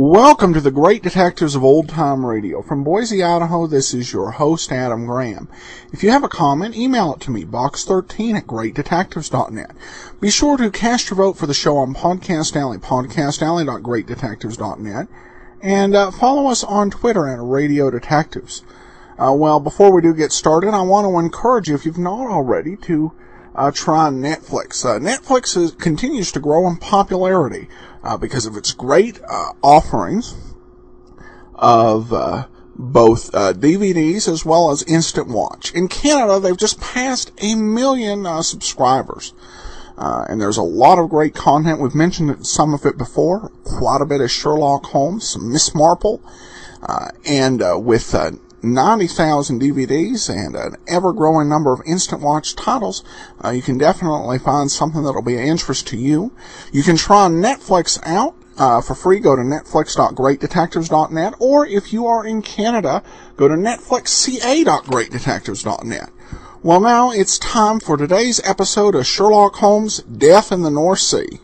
Welcome to the Great Detectives of Old Time Radio. From Boise, Idaho, this is your host, Adam Graham. If you have a comment, email it to me, box13@greatdetectives.net. Be sure to cast your vote for the show on Podcast Alley, podcastalley.greatdetectives.net, and follow us on Twitter at Radio Detectives. Well, before we do get started, I want to encourage you, if you've not already, to try Netflix. Netflix continues to grow in popularity because of its great offerings of both DVDs as well as Instant Watch. In Canada, they've just passed 1 million subscribers. And there's a lot of great content. We've mentioned some of it before. Quite a bit of Sherlock Holmes, some Miss Marple, and with 90,000 DVDs and an ever-growing number of Instant Watch titles, you can definitely find something that'll be of interest to you. You can try Netflix out for free. Go to netflix.greatdetectives.net, or if you are in Canada, go to netflixca.greatdetectives.net. Well, now it's time for today's episode of Sherlock Holmes' Death in the North Sea.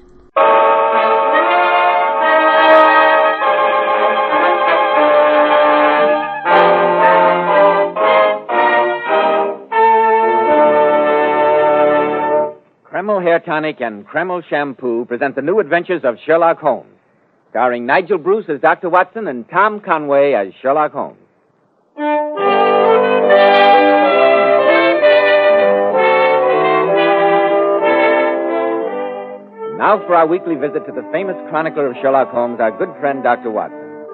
Creme Ol Hair Tonic and Creme Ol Shampoo present the new adventures of Sherlock Holmes, starring Nigel Bruce as Dr. Watson and Tom Conway as Sherlock Holmes. Now for our weekly visit to the famous chronicler of Sherlock Holmes, our good friend Dr. Watson.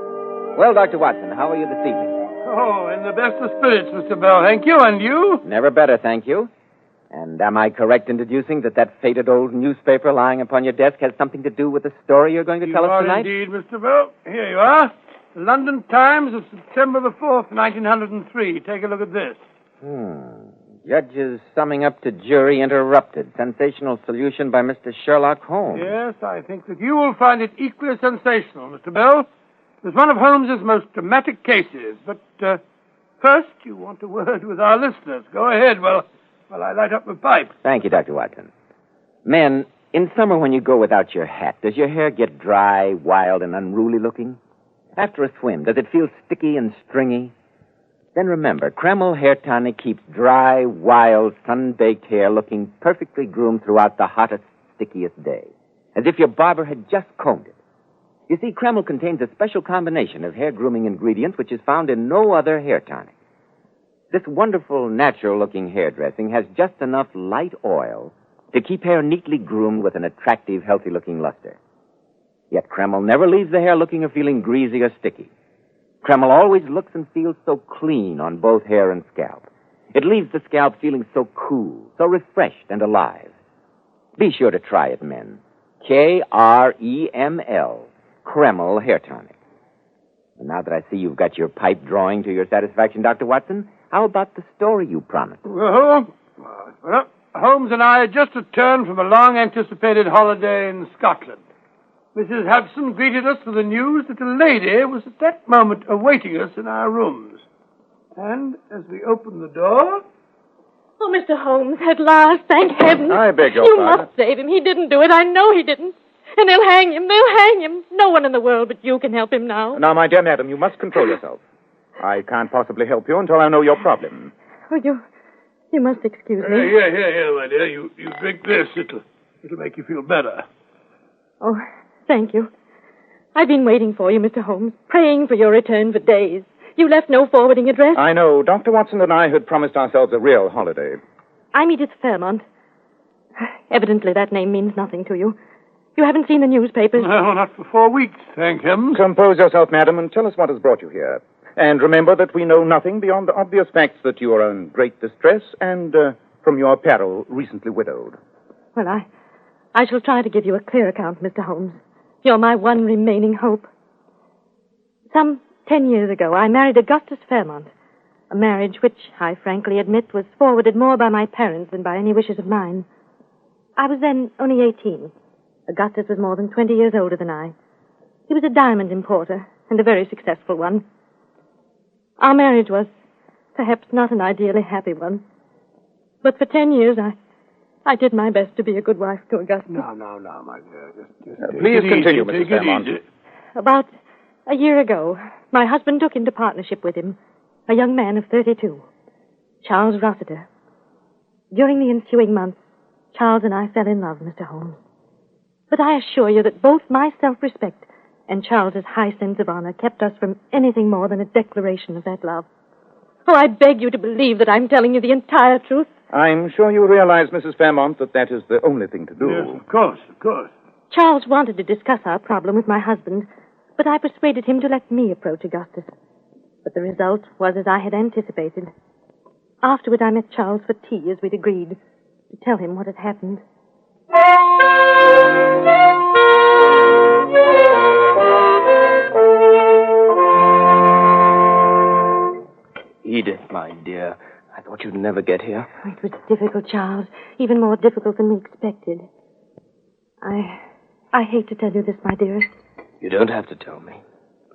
Well, Dr. Watson, how are you this evening? Oh, in the best of spirits, Mr. Bell, thank you. And you? Never better, thank you. And am I correct in deducing that faded old newspaper lying upon your desk has something to do with the story you're going to tell us tonight? You are indeed, Mr. Bell. Here you are. The London Times of September the 4th, 1903. Take a look at this. Judges summing up to jury interrupted. Sensational solution by Mr. Sherlock Holmes. Yes, I think that you will find it equally sensational, Mr. Bell. It's one of Holmes's most dramatic cases. But first, you want a word with our listeners. Go ahead, while I light up my pipe. Thank you, Dr. Watson. Men, in summer when you go without your hat, does your hair get dry, wild, and unruly looking? After a swim, does it feel sticky and stringy? Then remember, Creme Ol Hair Tonic keeps dry, wild, sun-baked hair looking perfectly groomed throughout the hottest, stickiest day, as if your barber had just combed it. You see, Creme Ol contains a special combination of hair grooming ingredients which is found in no other hair tonic. This wonderful, natural-looking hairdressing has just enough light oil to keep hair neatly groomed with an attractive, healthy-looking luster. Yet Creme Ol never leaves the hair looking or feeling greasy or sticky. Creme Ol always looks and feels so clean on both hair and scalp. It leaves the scalp feeling so cool, so refreshed and alive. Be sure to try it, men. Kreml, Creme Ol Hair Tonic. And now that I see you've got your pipe drawing to your satisfaction, Dr. Watson, how about the story you promised? Well, Holmes and I had just returned from a long-anticipated holiday in Scotland. Mrs. Hudson greeted us with the news that a lady was at that moment awaiting us in our rooms. And as we opened the door... Oh, Mr. Holmes, at last, thank heaven. I beg your pardon. You pardon. must save him. He didn't do it. I know he didn't. And they'll hang him. They'll hang him. No one in the world but you can help him now. Now, my dear madam, you must control yourself. I can't possibly help you until I know your problem. Oh, you must excuse me. Here, my dear. You drink this. It'll make you feel better. Oh, thank you. I've been waiting for you, Mr. Holmes, praying for your return for days. You left no forwarding address. I know. Dr. Watson and I had promised ourselves a real holiday. I'm Edith Fairmont. Evidently that name means nothing to you. You haven't seen the newspapers? No, not for 4 weeks, thank heaven. Compose yourself, madam, and tell us what has brought you here. And remember that we know nothing beyond the obvious facts that you are in great distress and, from your peril, recently widowed. Well, I shall try to give you a clear account, Mr. Holmes. You're my one remaining hope. Some 10 years ago, I married Augustus Fairmont, a marriage which, I frankly admit, was forwarded more by my parents than by any wishes of mine. I was then only 18. Augustus was more than 20 years older than I. He was a diamond importer, and a very successful one. Our marriage was perhaps not an ideally happy one. But for 10 years, I did my best to be a good wife to Augustus. No, my dear. Just please continue, Mrs. Fairmont. About a year ago, my husband took into partnership with him a young man of 32, Charles Rossiter. During the ensuing months, Charles and I fell in love, Mr. Holmes. But I assure you that both my self-respect and Charles's high sense of honor kept us from anything more than a declaration of that love. Oh, I beg you to believe that I'm telling you the entire truth. I'm sure you realize, Mrs. Fairmont, that is the only thing to do. Yes, of course. Charles wanted to discuss our problem with my husband, but I persuaded him to let me approach Augustus. But the result was as I had anticipated. Afterward, I met Charles for tea as we'd agreed, to tell him what had happened. Edith, my dear, I thought you'd never get here. It was difficult, Charles, even more difficult than we expected. I hate to tell you this, my dearest. You don't have to tell me.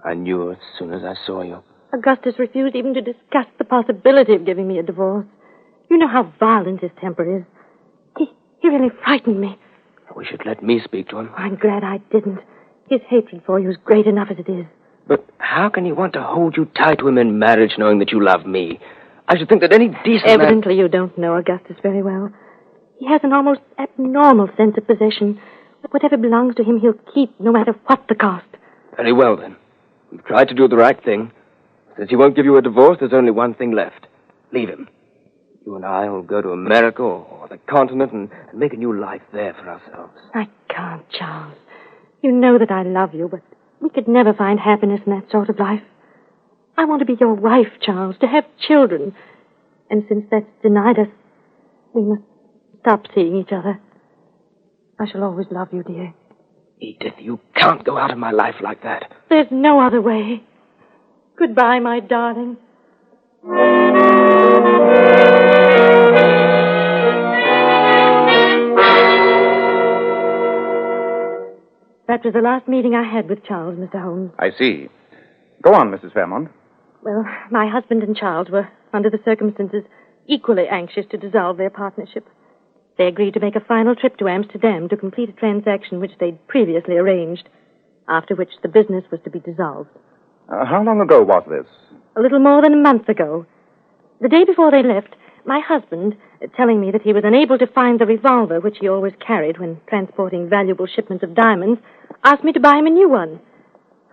I knew as soon as I saw you. Augustus refused even to discuss the possibility of giving me a divorce. You know how violent his temper is. He really frightened me. We should let me speak to him. I'm glad I didn't. His hatred for you is great enough as it is. But how can he want to hold you tied to him in marriage knowing that you love me? I should think that any decent Evidently you don't know Augustus very well. He has an almost abnormal sense of possession. But whatever belongs to him, he'll keep, no matter what the cost. Very well, then. We've tried to do the right thing. Since he won't give you a divorce, there's only one thing left. Leave him. You and I will go to America or the continent and make a new life there for ourselves. I can't, Charles. You know that I love you, but we could never find happiness in that sort of life. I want to be your wife, Charles, to have children. And since that's denied us, we must stop seeing each other. I shall always love you, dear. Edith, you can't go out of my life like that. There's no other way. Goodbye, my darling. That was the last meeting I had with Charles, Mr. Holmes. I see. Go on, Mrs. Fairmont. Well, my husband and Charles were, under the circumstances, equally anxious to dissolve their partnership. They agreed to make a final trip to Amsterdam to complete a transaction which they'd previously arranged, after which the business was to be dissolved. How long ago was this? A little more than a month ago. The day before they left, my husband, telling me that he was unable to find the revolver which he always carried when transporting valuable shipments of diamonds, asked me to buy him a new one.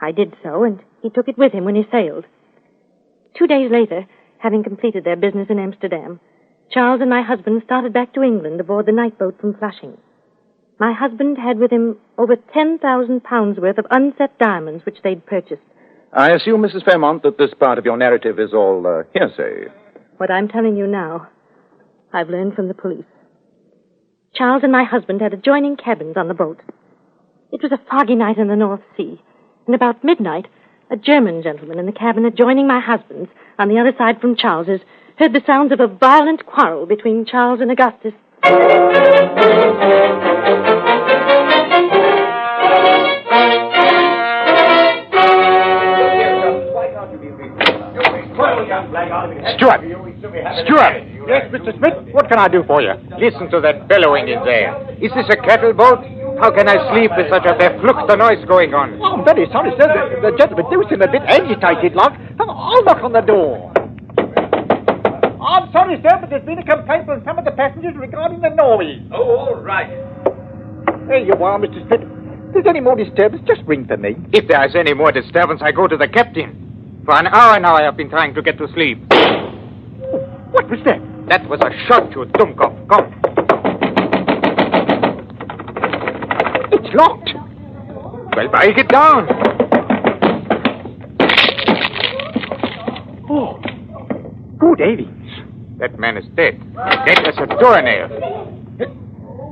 I did so, and he took it with him when he sailed. 2 days later, having completed their business in Amsterdam, Charles and my husband started back to England aboard the night boat from Flushing. My husband had with him over 10,000 pounds worth of unset diamonds which they'd purchased. I assume, Mrs. Fairmont, that this part of your narrative is all hearsay. What I'm telling you now, I've learned from the police. Charles and my husband had adjoining cabins on the boat. It was a foggy night in the North Sea, and about midnight, a German gentleman in the cabin adjoining my husband's, on the other side from Charles's, heard the sounds of a violent quarrel between Charles and Augustus. Stewart! Yes, Mr. Smith? What can I do for you? Listen to that bellowing in there. Is this a cattle boat? How can I sleep with such a verfluchte noise going on? Oh, I'm very sorry, sir. The gentleman do seem a bit agitated, like. I'll knock on the door. I'm sorry, sir, but there's been a complaint from some of the passengers regarding the noise. Oh, all right. There you are, Mr. Smith. If there's any more disturbance, just ring for me. If there is any more disturbance, I go to the captain. For an hour now I have been trying to get to sleep. What was that? That was a shot, you Dummkopf. Come. It's locked. Well, break it down. Oh, good heavens. That man is dead. Dead as a doornail.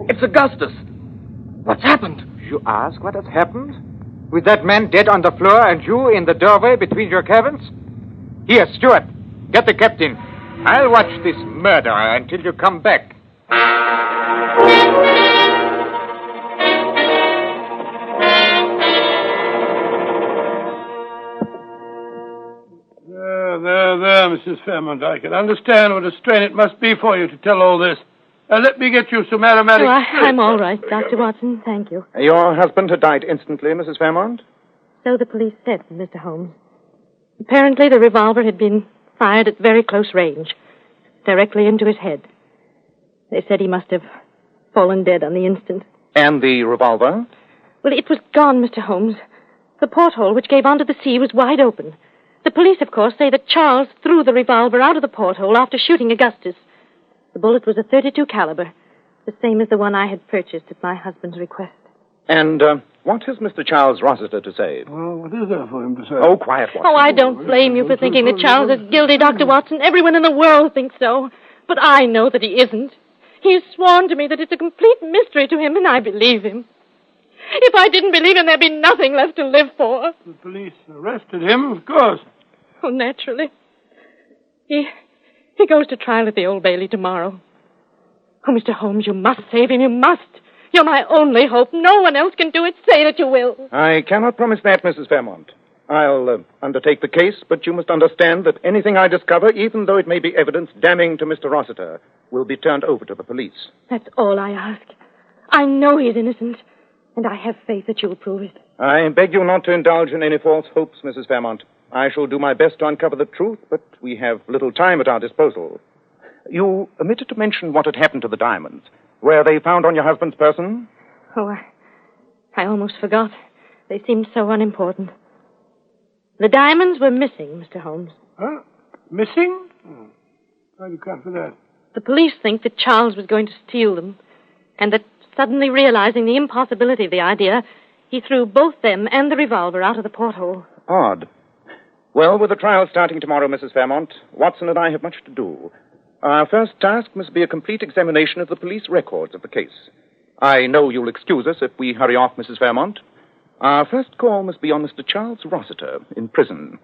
It's Augustus. What's happened? You ask what has happened? With that man dead on the floor and you in the doorway between your cabins? Here, Stewart, get the captain. I'll watch this murder until you come back. There, Mrs. Fairmont. I can understand what a strain it must be for you to tell all this. Let me get you some aromatic... Oh, I'm all right, Dr. Watson. Thank you. Your husband had died instantly, Mrs. Fairmont? So the police said, Mr. Holmes. Apparently the revolver had been fired at very close range, directly into his head. They said he must have fallen dead on the instant. And the revolver? Well, it was gone, Mr. Holmes. The porthole which gave onto the sea was wide open. The police, of course, say that Charles threw the revolver out of the porthole after shooting Augustus. The bullet was a .32 caliber, the same as the one I had purchased at my husband's request. And what has Mr. Charles Rossiter to say? Well, what is there for him to say? Oh, quiet, Watson. Oh, I don't blame you for thinking that Charles is guilty, Dr. Watson. Everyone in the world thinks so. But I know that he isn't. He's sworn to me that it's a complete mystery to him, and I believe him. If I didn't believe him, there'd be nothing left to live for. The police arrested him, of course. Oh, naturally. He goes to trial at the Old Bailey tomorrow. Oh, Mr. Holmes, you must save him. You must. You're my only hope. No one else can do it. Say that you will. I cannot promise that, Mrs. Fairmont. I'll undertake the case, but you must understand that anything I discover, even though it may be evidence damning to Mr. Rossiter, will be turned over to the police. That's all I ask. I know he's innocent, and I have faith that you'll prove it. I beg you not to indulge in any false hopes, Mrs. Fairmont. I shall do my best to uncover the truth, but we have little time at our disposal. You omitted to mention what had happened to the diamonds. Were they found on your husband's person? Oh, I almost forgot. They seemed so unimportant. The diamonds were missing, Mr. Holmes. Huh? Missing? Oh. How do you account for that? The police think that Charles was going to steal them, and that suddenly realizing the impossibility of the idea, he threw both them and the revolver out of the porthole. Odd. Well, with the trial starting tomorrow, Mrs. Fairmont, Watson and I have much to do. Our first task must be a complete examination of the police records of the case. I know you'll excuse us if we hurry off, Mrs. Fairmont. Our first call must be on Mr. Charles Rossiter in prison.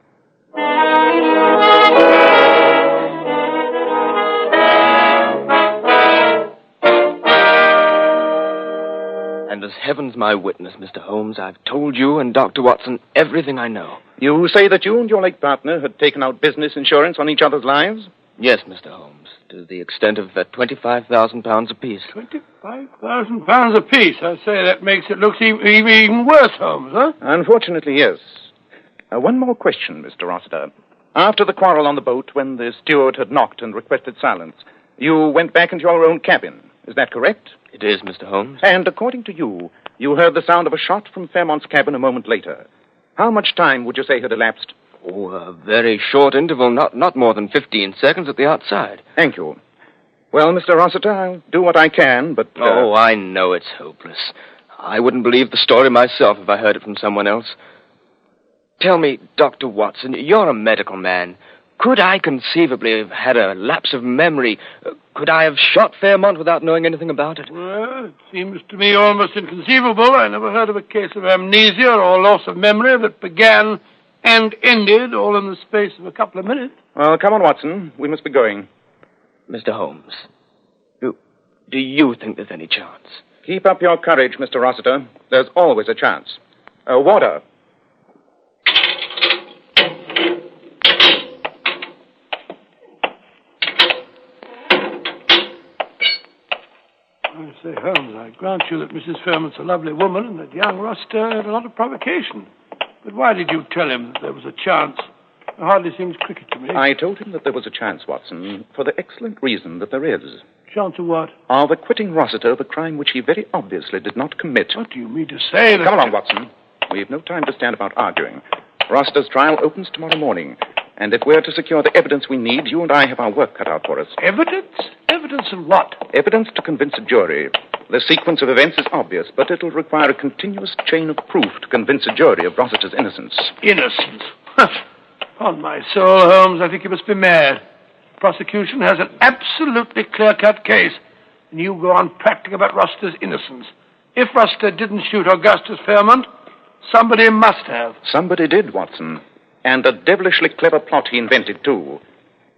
And as heaven's my witness, Mr. Holmes, I've told you and Dr. Watson everything I know. You say that you and your late partner had taken out business insurance on each other's lives? Yes, Mr. Holmes, to the extent of £25,000 apiece. £25,000 apiece? I say that makes it look even worse, Holmes, huh? Unfortunately, yes. One more question, Mr. Rossiter. After the quarrel on the boat, when the steward had knocked and requested silence, you went back into your own cabin. Is that correct? It is, Mr. Holmes. And according to you, you heard the sound of a shot from Fairmont's cabin a moment later. How much time would you say had elapsed? Oh, a very short interval, not more than 15 seconds at the outside. Thank you. Well, Mr. Rossiter, I'll do what I can, but... Oh, I know it's hopeless. I wouldn't believe the story myself if I heard it from someone else. Tell me, Dr. Watson, you're a medical man. Could I conceivably have had a lapse of memory? Could I have shot Fairmont without knowing anything about it? Well, it seems to me almost inconceivable. I never heard of a case of amnesia or loss of memory that began and ended all in the space of a couple of minutes. Well, come on, Watson. We must be going. Mr. Holmes, do you think there's any chance? Keep up your courage, Mr. Rossiter. There's always a chance. Water. I say, Holmes, I grant you that Mrs. Fairmont's a lovely woman and that young Rossiter had a lot of provocation. But why did you tell him that there was a chance? It hardly seems cricket to me. I told him that there was a chance, Watson, for the excellent reason that there is. Chance of what? Of acquitting Rossiter of a crime which he very obviously did not commit. What do you mean to say? Come along, Watson. We've no time to stand about arguing. Rossiter's trial opens tomorrow morning. And if we're to secure the evidence we need, you and I have our work cut out for us. Evidence? Evidence of what? Evidence to convince a jury. The sequence of events is obvious, but it'll require a continuous chain of proof to convince a jury of Rossiter's innocence. Innocence? On my soul, Holmes, I think you must be mad. Prosecution has an absolutely clear-cut case, and you go on practicing about Rossiter's innocence. If Rossiter didn't shoot Augustus Fairmont, Somebody must have. Somebody did, Watson. And a devilishly clever plot he invented, too.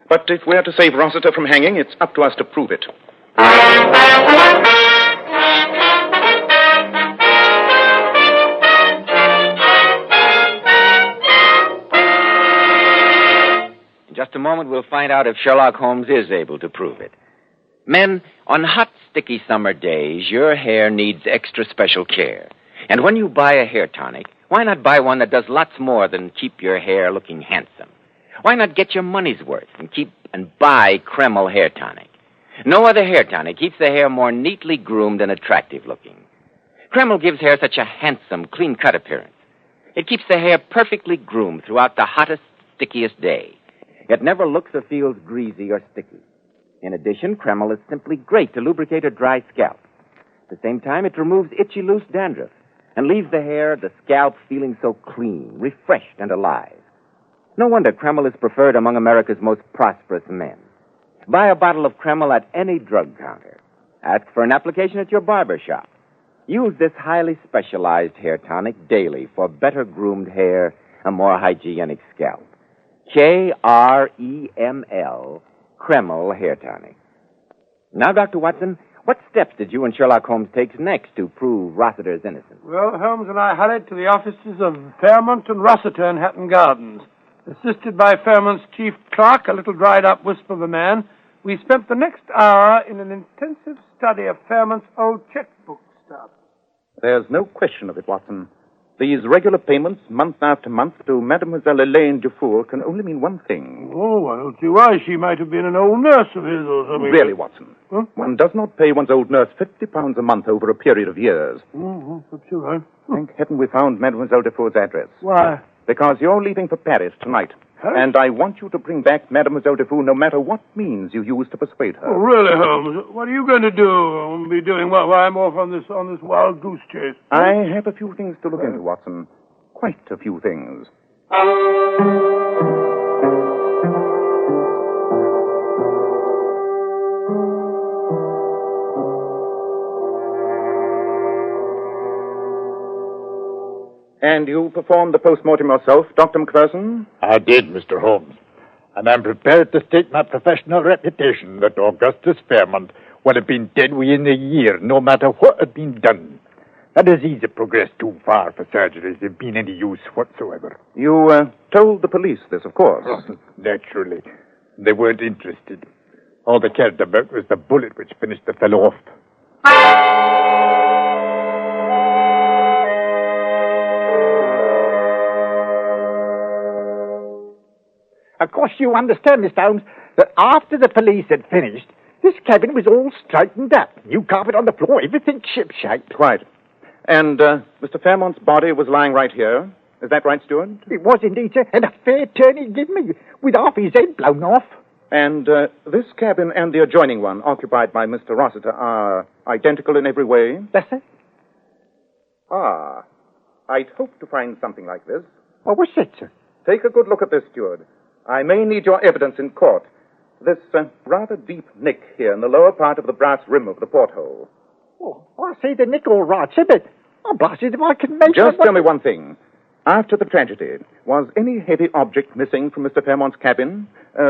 But if we're to save Rossiter from hanging, it's up to us to prove it. In just a moment, we'll find out if Sherlock Holmes is able to prove it. Men, on hot, sticky summer days, your hair needs extra special care. And when you buy a hair tonic, why not buy one that does lots more than keep your hair looking handsome? Why not get your money's worth and buy Creme Ol hair tonic? No other hair tonic keeps the hair more neatly groomed and attractive looking. Creme Ol gives hair such a handsome, clean-cut appearance. It keeps the hair perfectly groomed throughout the hottest, stickiest day. It never looks or feels greasy or sticky. In addition, Creme Ol is simply great to lubricate a dry scalp. At the same time, it removes itchy, loose dandruff and leaves the scalp feeling so clean, refreshed, and alive. No wonder Creme Ol is preferred among America's most prosperous men. Buy a bottle of Creme Ol at any drug counter. Ask for an application at your barber shop. Use this highly specialized hair tonic daily for better groomed hair, a more hygienic scalp. Kreml, Creme Ol hair tonic. Now, Dr. Watson, what steps did you and Sherlock Holmes take next to prove Rossiter's innocence? Well, Holmes and I hurried to the offices of Fairmont and Rossiter in Hatton Gardens. Assisted by Fairmont's chief clerk, a little dried-up wisp of a man, we spent the next hour in an intensive study of Fairmont's old checkbook stuff. There's no question of it, Watson. These regular payments, month after month, to Mademoiselle Elaine Dufour can only mean one thing. Oh, I don't see why. She might have been an old nurse of his or something. Really, Watson. Huh? One does not pay one's old nurse £50 a month over a period of years. Oh, that's all right. Thank heaven we found Mademoiselle Dufour's address. Why? Because you're leaving for Paris tonight. Paris? And I want you to bring back Mademoiselle Dufour no matter what means you use to persuade her. Oh, really, Holmes? What are you going to do? I'll be doing while I'm off on this wild goose chase. I have a few things to look into, Watson. Quite a few things. And you performed the post-mortem yourself, Dr. Macpherson? I did, Mr. Holmes. And I'm prepared to stake my professional reputation that Augustus Fairmont would have been dead within a year, no matter what had been done. That disease had progressed too far for surgeries to have been any use whatsoever. You told the police this, of course. Naturally. They weren't interested. All they cared about was the bullet which finished the fellow off. Of course, you understand, Mr. Holmes, that after the police had finished, this cabin was all straightened up. New carpet on the floor, everything ship-shape. Quite. And Mr. Fairmont's body was lying right here. Is that right, Stewart? It was indeed, sir, and a fair turn he did me, with half his head blown off. And this cabin and the adjoining one, occupied by Mr. Rossiter, are identical in every way? Yes, sir. Ah, I'd hoped to find something like this. What was it, sir? Take a good look at this, Stewart. I may need your evidence in court. This rather deep nick here in the lower part of the brass rim of the porthole. Oh, I see the nick all right, sir, but I'm blasted if I can make Just tell me one thing. After the tragedy, was any heavy object missing from Mr. Fairmont's cabin?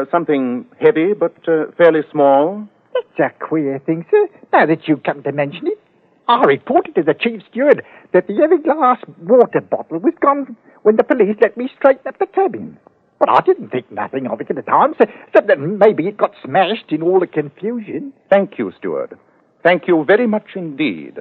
Something heavy but fairly small? That's a queer thing, sir, now that you come to mention it. I reported to the chief steward that the heavy glass water bottle was gone when the police let me straighten up the cabin. But I didn't think nothing of it at the time, so that maybe it got smashed in all the confusion. Thank you, Steward. Thank you very much indeed.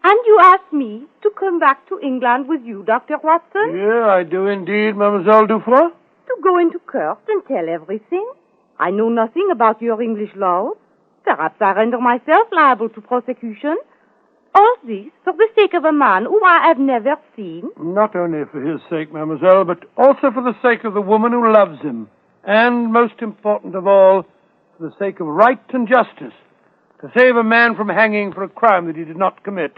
And you asked me to come back to England with you, Dr. Watson? Yeah, I do indeed, Mademoiselle Dufour. To go into court and tell everything? I know nothing about your English laws. Perhaps I render myself liable to prosecution. All this for the sake of a man whom I have never seen. Not only for his sake, mademoiselle, but also for the sake of the woman who loves him. And, most important of all, for the sake of right and justice. To save a man from hanging for a crime that he did not commit.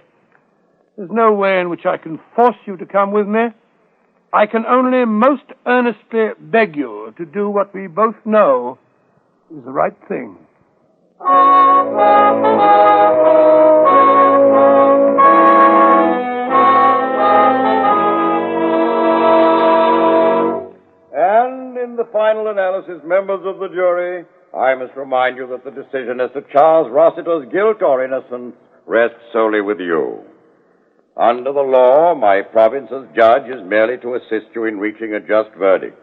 There's no way in which I can force you to come with me. I can only most earnestly beg you to do what we both know is the right thing. And in the final analysis, members of the jury, I must remind you that the decision as to Charles Rossiter's guilt or innocence rests solely with you. Under the law, my province as judge is merely to assist you in reaching a just verdict.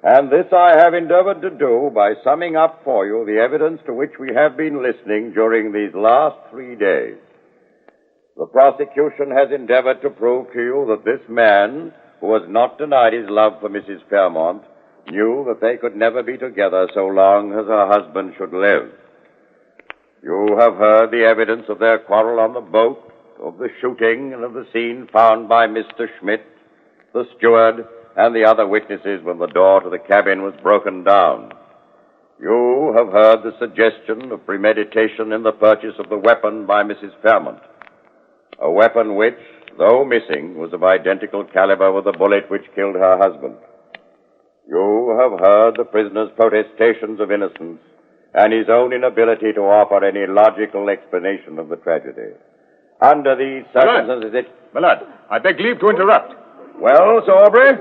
And this I have endeavored to do by summing up for you the evidence to which we have been listening during these last 3 days. The prosecution has endeavored to prove to you that this man, who has not denied his love for Mrs. Fairmont, knew that they could never be together so long as her husband should live. You have heard the evidence of their quarrel on the boat, of the shooting, and of the scene found by Mr. Schmidt, the steward, and the other witnesses when the door to the cabin was broken down. You have heard the suggestion of premeditation in the purchase of the weapon by Mrs. Fairmont, a weapon which, though missing, was of identical caliber with the bullet which killed her husband. You have heard the prisoner's protestations of innocence and his own inability to offer any logical explanation of the tragedy. Under these circumstances, My lord, I beg leave to interrupt. Well, Sir Aubrey,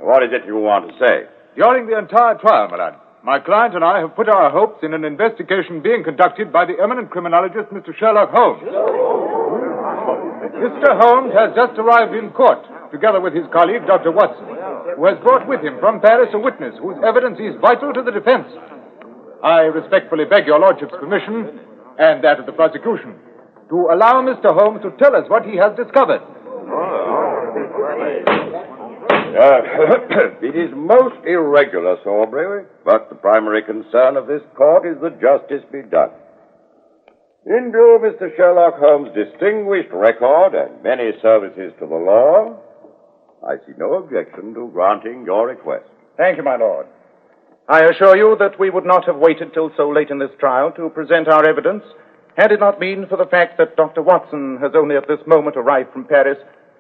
what is it you want to say? During the entire trial, my lord, my client and I have put our hopes in an investigation being conducted by the eminent criminologist, Mr. Sherlock Holmes. Mr. Holmes has just arrived in court, together with his colleague, Dr. Watson, who has brought with him from Paris a witness whose evidence is vital to the defense. I respectfully beg your lordship's permission, and that of the prosecution, to allow Mr. Holmes to tell us what he has discovered. It is most irregular, Sir Aubrey, but the primary concern of this court is that justice be done. In view of Mr. Sherlock Holmes' distinguished record and many services to the law, I see no objection to granting your request. Thank you, my lord. I assure you that we would not have waited till so late in this trial to present our evidence had it not been for the fact that Dr. Watson has only at this moment arrived from Paris,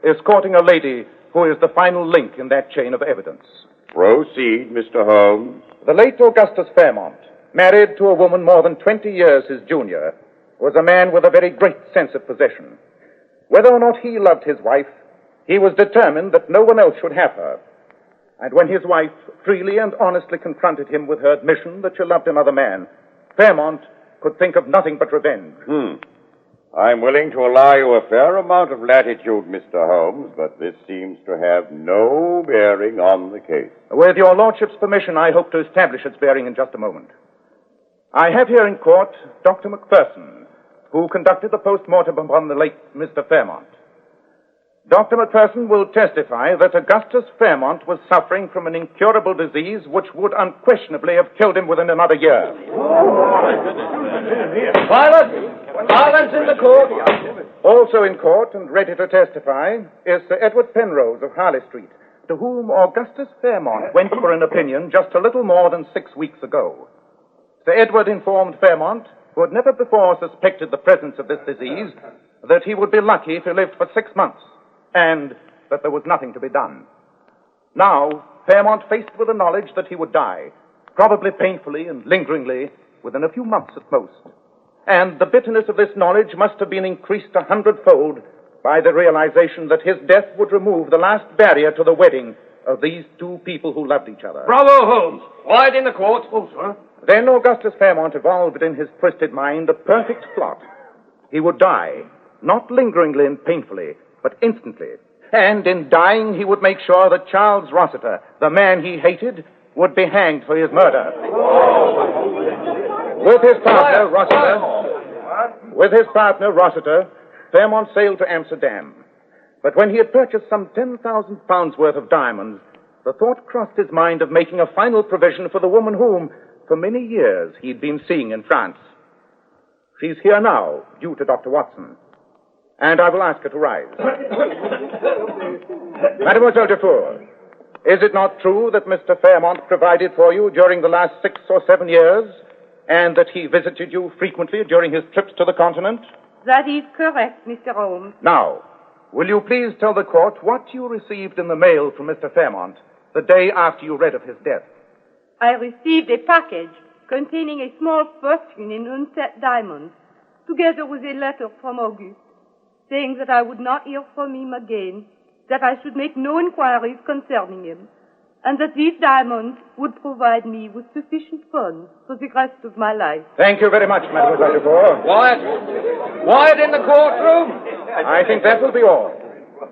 escorting a lady who is the final link in that chain of evidence. Proceed, Mr. Holmes. The late Augustus Fairmont, married to a woman more than 20 years his junior, was a man with a very great sense of possession. Whether or not he loved his wife, he was determined that no one else should have her. And when his wife freely and honestly confronted him with her admission that she loved another man, Fairmont could think of nothing but revenge. I'm willing to allow you a fair amount of latitude, Mr. Holmes, but this seems to have no bearing on the case. With your lordship's permission, I hope to establish its bearing in just a moment. I have here in court Dr. Macpherson, who conducted the post-mortem upon the late Mr. Fairmont. Dr. Macpherson will testify that Augustus Fairmont was suffering from an incurable disease which would unquestionably have killed him within another year. Silence in the court. Also in court and ready to testify is Sir Edward Penrose of Harley Street, to whom Augustus Fairmont went for an opinion just a little more than 6 weeks ago. Sir Edward informed Fairmont, who had never before suspected the presence of this disease, that he would be lucky if he lived for 6 months, and that there was nothing to be done. Now, Fairmont faced with the knowledge that he would die, probably painfully and lingeringly, within a few months at most. And the bitterness of this knowledge must have been increased 100-fold by the realization that his death would remove the last barrier to the wedding of these two people who loved each other. Bravo, Holmes. Quiet in the court. Oh, sir. Then Augustus Fairmont evolved in his twisted mind a perfect plot. He would die, not lingeringly and painfully, but instantly. And in dying, he would make sure that Charles Rossiter, the man he hated, would be hanged for his murder. With his partner, Rossiter, Fairmont sailed to Amsterdam. But when he had purchased some 10,000 pounds worth of diamonds, the thought crossed his mind of making a final provision for the woman whom, for many years, he'd been seeing in France. She's here now, due to Dr. Watson. And I will ask her to rise. Mademoiselle Dufour, is it not true that Mr. Fairmont provided for you during the last 6 or 7 years, and that he visited you frequently during his trips to the continent? That is correct, Mr. Holmes. Now, will you please tell the court what you received in the mail from Mr. Fairmont the day after you read of his death? I received a package containing a small fortune in unset diamonds, together with a letter from Auguste, saying that I would not hear from him again, that I should make no inquiries concerning him, and that these diamonds would provide me with sufficient funds for the rest of my life. Thank you very much, Mademoiselle Dufour. Wyatt in the courtroom. I think that will be all.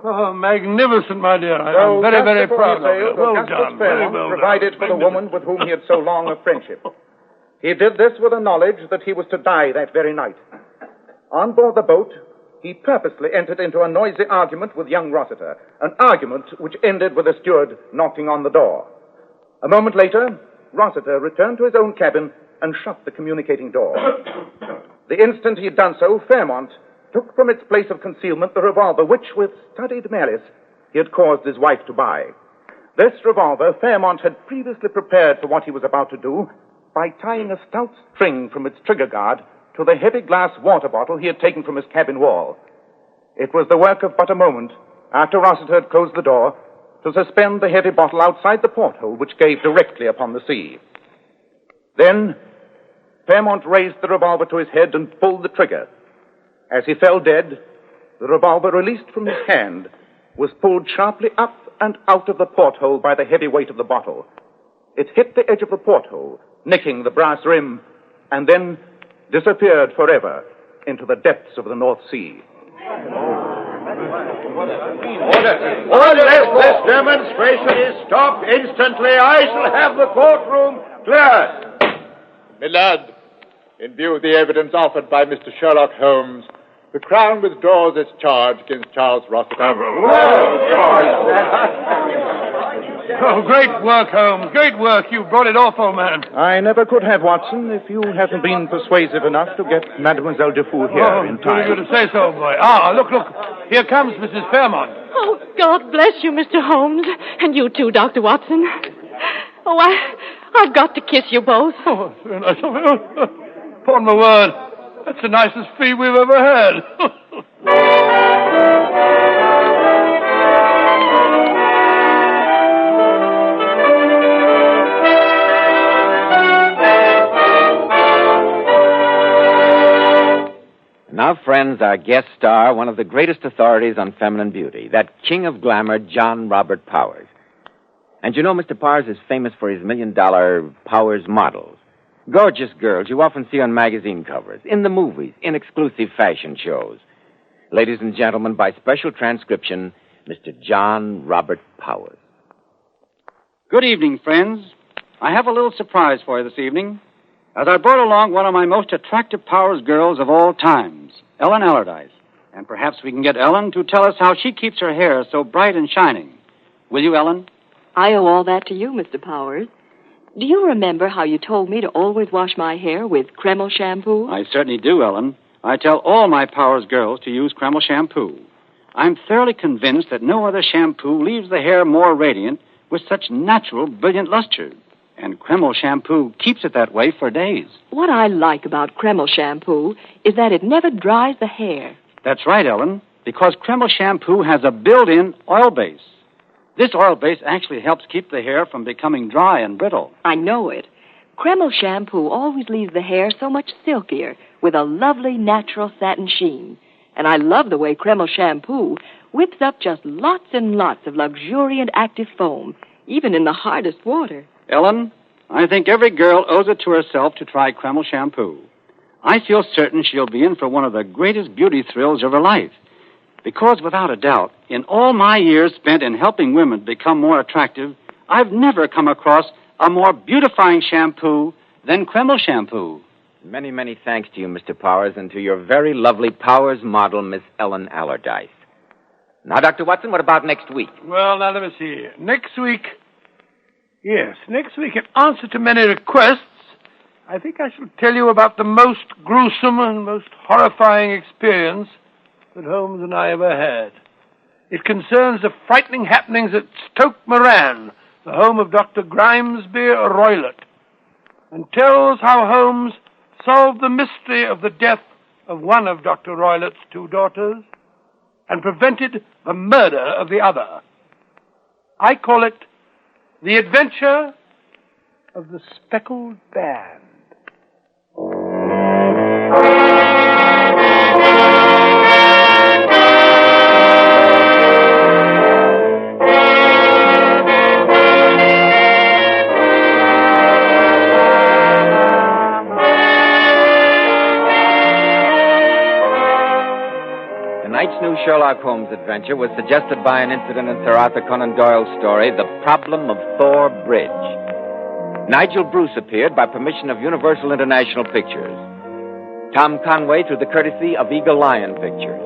Oh, magnificent, my dear. I'm very, very proud of you. Well done. Very Fairmont well done. provided for the woman with whom he had so long a friendship. He did this with the knowledge that he was to die that very night. On board the boat, he purposely entered into a noisy argument with young Rossiter, an argument which ended with the steward knocking on the door. A moment later, Rossiter returned to his own cabin and shut the communicating door. The instant he had done so, Fairmont took from its place of concealment the revolver which, with studied malice, he had caused his wife to buy. This revolver Fairmont had previously prepared for what he was about to do by tying a stout string from its trigger guard to the heavy glass water bottle he had taken from his cabin wall. It was the work of but a moment, after Rossiter had closed the door, to suspend the heavy bottle outside the porthole which gave directly upon the sea. Then, Fairmont raised the revolver to his head and pulled the trigger. As he fell dead, the revolver, released from his hand, was pulled sharply up and out of the porthole by the heavy weight of the bottle. It hit the edge of the porthole, nicking the brass rim, and then disappeared forever into the depths of the North Sea. Unless this demonstration is stopped instantly, I shall have the courtroom cleared. My lad, in view of the evidence offered by Mr. Sherlock Holmes, the Crown withdraws its charge against Charles Rossiter. Oh, great work, Holmes. Great work. You brought it off, old man. I never could have, Watson, if you hadn't been persuasive enough to get Mademoiselle Dufour here in time. Very good to say so, boy. Look. Here comes Mrs. Fairmont. Oh, God bless you, Mr. Holmes. And you too, Dr. Watson. Oh, I've got to kiss you both. Oh, it's very nice of you. Upon my word, that's the nicest fee we've ever had. Now, friends, our guest star, one of the greatest authorities on feminine beauty, that king of glamour, John Robert Powers. And you know, Mr. Powers is famous for his $1 million Powers models. Gorgeous girls you often see on magazine covers, in the movies, in exclusive fashion shows. Ladies and gentlemen, by special transcription, Mr. John Robert Powers. Good evening, friends. I have a little surprise for you this evening, as I brought along one of my most attractive Powers girls of all times, Ellen Allardyce. And perhaps we can get Ellen to tell us how she keeps her hair so bright and shining. Will you, Ellen? I owe all that to you, Mr. Powers. Do you remember how you told me to always wash my hair with Creme Ol shampoo? I certainly do, Ellen. I tell all my Powers girls to use Creme Ol shampoo. I'm thoroughly convinced that no other shampoo leaves the hair more radiant with such natural, brilliant luster. And Creme Ol shampoo keeps it that way for days. What I like about Creme Ol shampoo is that it never dries the hair. That's right, Ellen, because Creme Ol shampoo has a built-in oil base. This oil base actually helps keep the hair from becoming dry and brittle. I know it. Creme Ol shampoo always leaves the hair so much silkier, with a lovely natural satin sheen. And I love the way Creme Ol shampoo whips up just lots and lots of luxuriant active foam, even in the hardest water. Ellen, I think every girl owes it to herself to try Creme Ol shampoo. I feel certain she'll be in for one of the greatest beauty thrills of her life. Because, without a doubt, in all my years spent in helping women become more attractive, I've never come across a more beautifying shampoo than Creme Ol shampoo. Many, many thanks to you, Mr. Powers, and to your very lovely Powers model, Miss Ellen Allardyce. Now, Dr. Watson, what about next week? Well, now, let me see. Next week, in answer to many requests, I think I shall tell you about the most gruesome and most horrifying experience that Holmes and I ever had. It concerns the frightening happenings at Stoke Moran, the home of Dr. Grimesby Roylott, and tells how Holmes solved the mystery of the death of one of Dr. Roylott's two daughters and prevented the murder of the other. I call it The Adventure of the Speckled Band. Tonight's new Sherlock Holmes adventure was suggested by an incident in Sir Arthur Conan Doyle's story, The Problem of Thor Bridge. Nigel Bruce appeared by permission of Universal International Pictures. Tom Conway through the courtesy of Eagle Lion Pictures.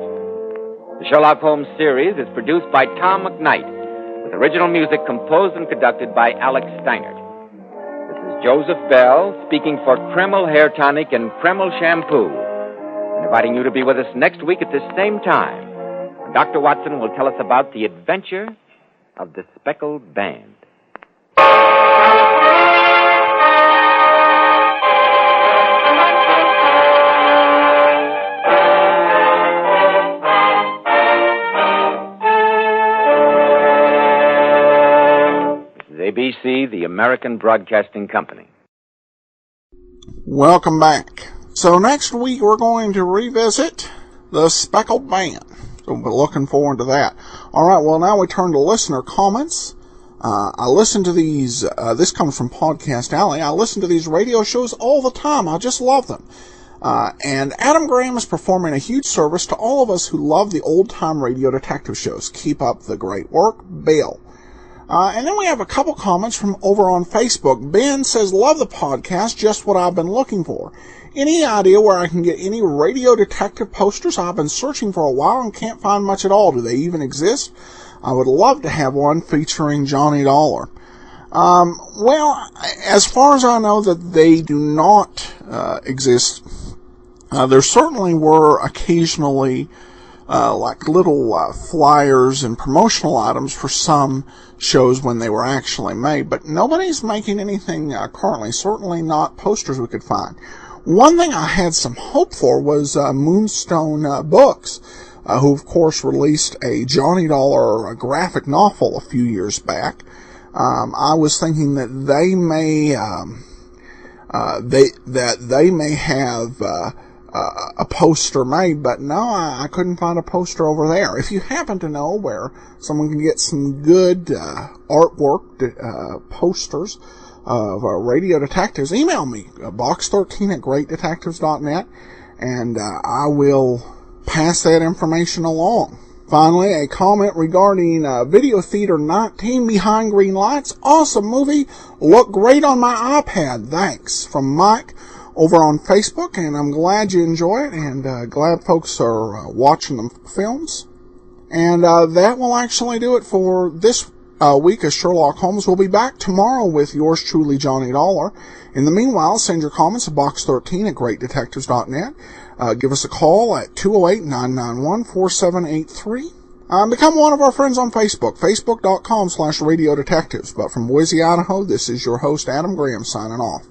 The Sherlock Holmes series is produced by Tom McKnight, with original music composed and conducted by Alex Steinert. This is Joseph Bell speaking for Creme Ol Hair Tonic and Creme Ol Shampoo, inviting you to be with us next week at this same time. Dr. Watson will tell us about the adventure of the Speckled Band. This is ABC, the American Broadcasting Company. Welcome back. So next week we're going to revisit the Speckled Band. So we're looking forward to that. All right, well, now we turn to listener comments. I listen to these, this comes from Podcast Alley. I listen to these radio shows all the time. I just love them. And Adam Graham is performing a huge service to all of us who love the old-time radio detective shows. Keep up the great work, Bill. And then we have a couple comments from over on Facebook. Ben says, love the podcast, just what I've been looking for. Any idea where I can get any radio detective posters? I've been searching for a while and can't find much at all. Do they even exist? I would love to have one featuring Johnny Dollar. Well, as far as I know that they do not exist, there certainly were occasionally like little flyers and promotional items for some shows when they were actually made, but nobody's making anything currently, certainly not posters we could find. One thing I had some hope for was Moonstone Books, who of course released a Johnny Dollar graphic novel a few years back. I was thinking that they may have a poster made, but no, I couldn't find a poster over there. If you happen to know where someone can get some good artwork posters of radio detectives, email me, box13@greatdetectives.net, and I will pass that information along. Finally, a comment regarding Video Theater 19 Behind Green Lights. Awesome movie. Look great on my iPad. Thanks. From Mike over on Facebook, and I'm glad you enjoy it, and glad folks are watching the films. And that will actually do it for this week of Sherlock Holmes. We'll be back tomorrow with yours truly, Johnny Dollar. In the meanwhile, send your comments to box13@greatdetectives.net. Give us a call at 208-991-4783. Become one of our friends on Facebook, facebook.com/radiodetectives. But from Boise, Idaho, this is your host, Adam Graham, signing off.